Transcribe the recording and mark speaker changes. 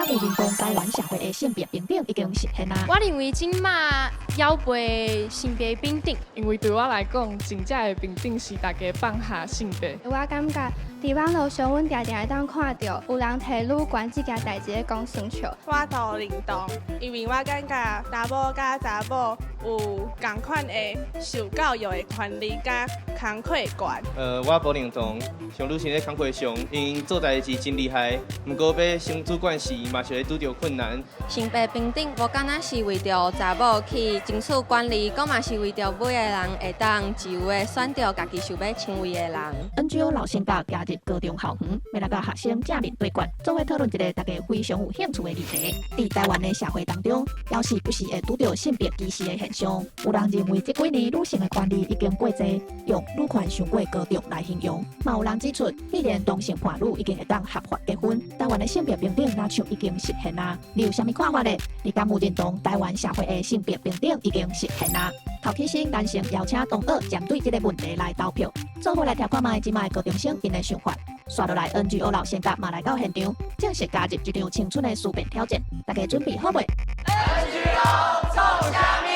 Speaker 1: 们认同台湾社会的性别平等已经实现啊。
Speaker 2: 我认为今嘛要背性别平等，
Speaker 3: 因为对我来讲，真正的平等是大家放下性别。
Speaker 4: 我感觉伫网络上，阮常常会当看到有人摕女权这件代志咧讲顺笑。
Speaker 5: 我都认同，因为我感觉查某甲查某有同款的受教育的权利甲工课权。
Speaker 6: 我不认同，像女性咧工课上，因做代志真厉害，不过要升主管时，嘛是会拄到困难。
Speaker 7: 性别平等，无敢若是为着查某去争取权利，佫嘛是为着每个人会当自由的选择家己想要成为的人。
Speaker 1: NGO 老性格加入高中校园，要来甲学生正面对决，做伙讨论一个大家非常有兴趣的议题。伫台湾的社会当中，要是不时会拄到性别歧视的现象。有人认为这几年女性的权利已经过济，用女权上过高中来形容。嘛有人指出，既然同性伴侣已经会当合法结婚，台湾的性别平等那像已经实现啦。你有啥物看法呢？你敢有认同台湾社会的性别平等已经实现啦？头起先男性邀请同学针对这个问题来投票，做伙来听看卖即卖高中生因的想法。刷落来 NGO 老性格嘛来到现场，正式加入一场青春的思辨挑战。大家准备好未？
Speaker 8: NGO 创啥物？